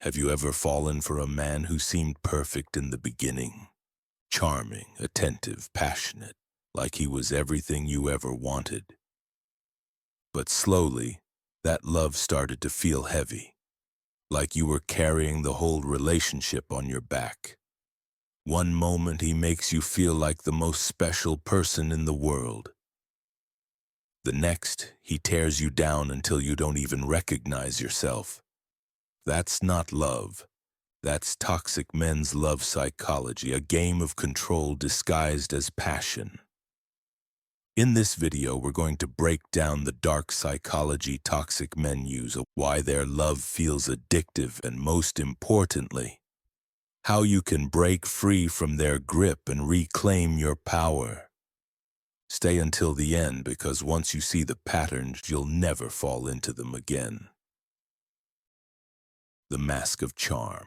Have you ever fallen for a man who seemed perfect in the beginning? Charming, attentive, passionate, like he was everything you ever wanted. But slowly, that love started to feel heavy, like you were carrying the whole relationship on your back. One moment he makes you feel like the most special person in the world. The next, he tears you down until you don't even recognize yourself. That's not love. That's toxic men's love psychology, a game of control disguised as passion. In this video, we're going to break down the dark psychology toxic men use, why their love feels addictive, and most importantly, how you can break free from their grip and reclaim your power. Stay until the end, because once you see the patterns, you'll never fall into them again. The mask of charm.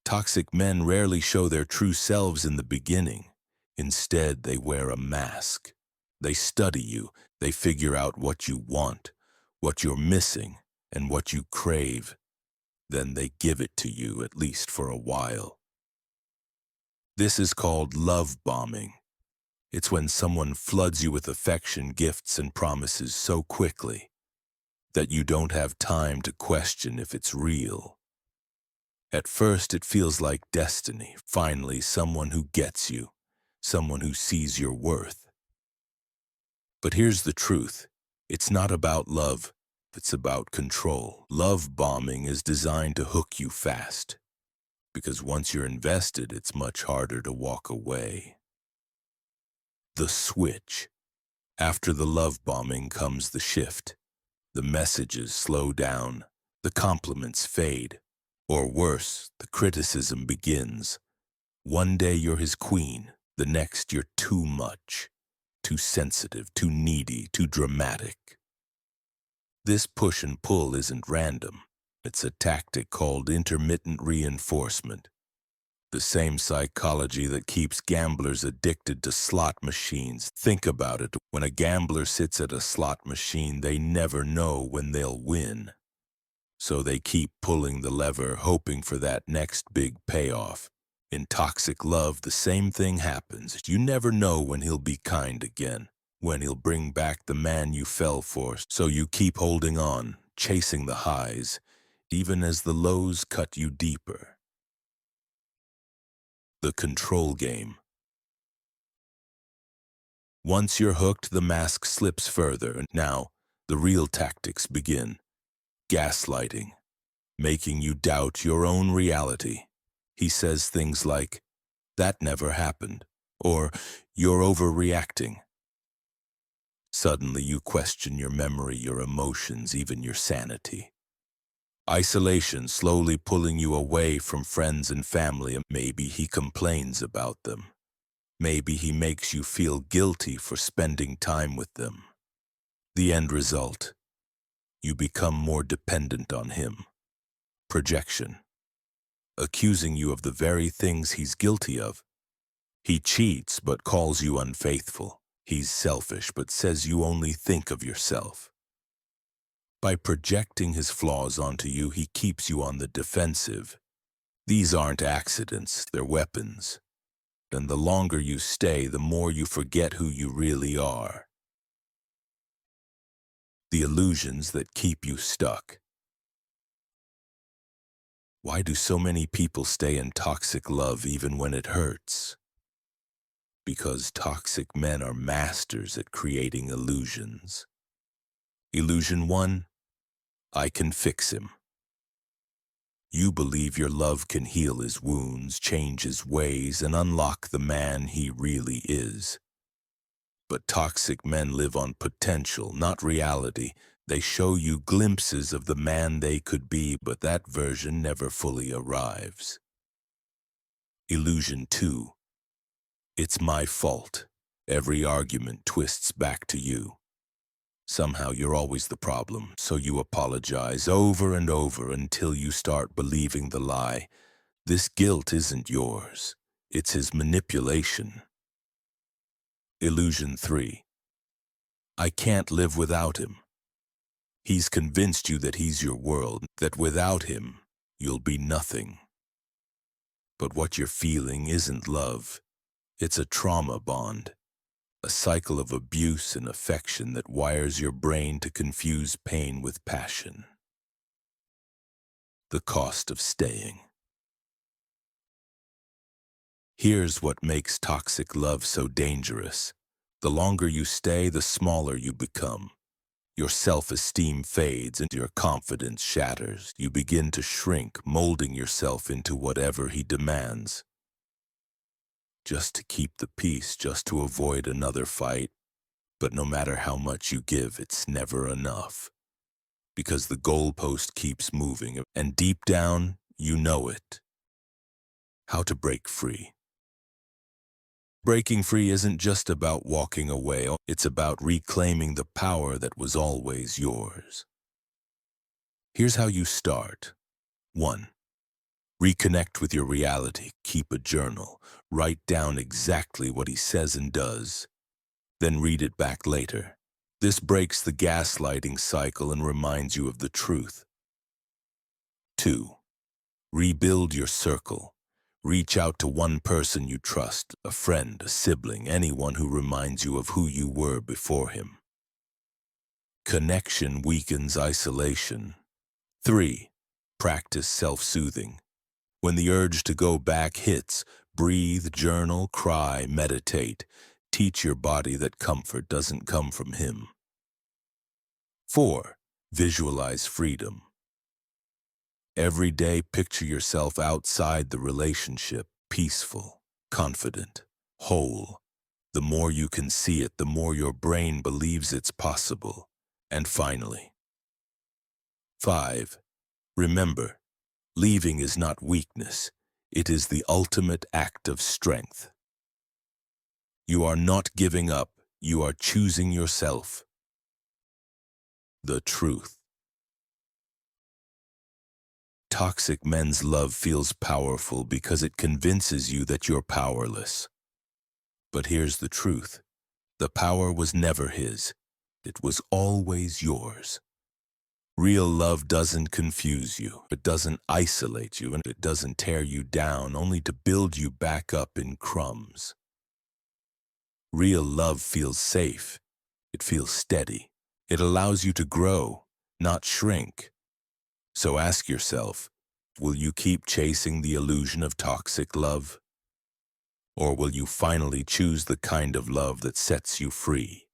Toxic men rarely show their true selves in the beginning. Instead, they wear a mask. They study you. They figure out what you want, what you're missing, and what you crave. Then they give it to you, at least for a while. This is called love bombing. It's when someone floods you with affection, gifts, and promises so quickly that you don't have time to question if it's real. At first, it feels like destiny. Finally, someone who gets you, someone who sees your worth. But here's the truth. It's not about love. It's about control. Love bombing is designed to hook you fast, because once you're invested, it's much harder to walk away. The switch. After the love bombing comes the shift. The messages slow down. The compliments fade. Or worse, the criticism begins. One day you're his queen, the next you're too much, too sensitive, too needy, too dramatic. This push and pull isn't random. It's a tactic called intermittent reinforcement. The same psychology that keeps gamblers addicted to slot machines. Think about it. When a gambler sits at a slot machine, they never know when they'll win. So they keep pulling the lever, hoping for that next big payoff. In toxic love, the same thing happens. You never know when he'll be kind again, when he'll bring back the man you fell for. So you keep holding on, chasing the highs, even as the lows cut you deeper. The control game. Once you're hooked, the mask slips further. Now, the real tactics begin. Gaslighting, making you doubt your own reality. He says things like, "That never happened," or "You're overreacting." Suddenly you question your memory, your emotions, even your sanity. Isolation slowly pulling you away from friends and family. Maybe he complains about them. Maybe he makes you feel guilty for spending time with them. The end result: you become more dependent on him. Projection. Accusing you of the very things he's guilty of. He cheats but calls you unfaithful. He's selfish but says you only think of yourself. By projecting his flaws onto you, he keeps you on the defensive. These aren't accidents, they're weapons. And the longer you stay, the more you forget who you really are. The illusions that keep you stuck. Why do so many people stay in toxic love even when it hurts? Because toxic men are masters at creating illusions. Illusion 1, I can fix him. You believe your love can heal his wounds, change his ways, and unlock the man he really is. But toxic men live on potential, not reality. They show you glimpses of the man they could be, but that version never fully arrives. Illusion 2. It's my fault. Every argument twists back to you. Somehow you're always the problem, so you apologize over and over until you start believing the lie. This guilt isn't yours. It's his manipulation. Illusion 3. I can't live without him. He's convinced you that he's your world, that without him, you'll be nothing. But what you're feeling isn't love. It's a trauma bond, a cycle of abuse and affection that wires your brain to confuse pain with passion. The cost of staying. Here's what makes toxic love so dangerous. The longer you stay, the smaller you become. Your self-esteem fades and your confidence shatters. You begin to shrink, molding yourself into whatever he demands. Just to keep the peace, just to avoid another fight. But no matter how much you give, it's never enough. Because the goalpost keeps moving, and deep down, you know it. How to break free. Breaking free isn't just about walking away, it's about reclaiming the power that was always yours. Here's how you start. 1. Reconnect with your reality. Keep a journal. Write down exactly what he says and does. Then read it back later. This breaks the gaslighting cycle and reminds you of the truth. 2. Rebuild your circle. Reach out to one person you trust, a friend, a sibling, anyone who reminds you of who you were before him. Connection weakens isolation. 3. Practice self-soothing. When the urge to go back hits, breathe, journal, cry, meditate. Teach your body that comfort doesn't come from him. 4. Visualize freedom. Every day, picture yourself outside the relationship, peaceful, confident, whole. The more you can see it, the more your brain believes it's possible. And finally, 5. Remember, leaving is not weakness. It is the ultimate act of strength. You are not giving up. You are choosing yourself. The truth. Toxic men's love feels powerful because it convinces you that you're powerless. But here's the truth. The power was never his. It was always yours. Real love doesn't confuse you. It doesn't isolate you, and it doesn't tear you down only to build you back up in crumbs. Real love feels safe. It feels steady. It allows you to grow, not shrink. So ask yourself, will you keep chasing the illusion of toxic love? Or will you finally choose the kind of love that sets you free?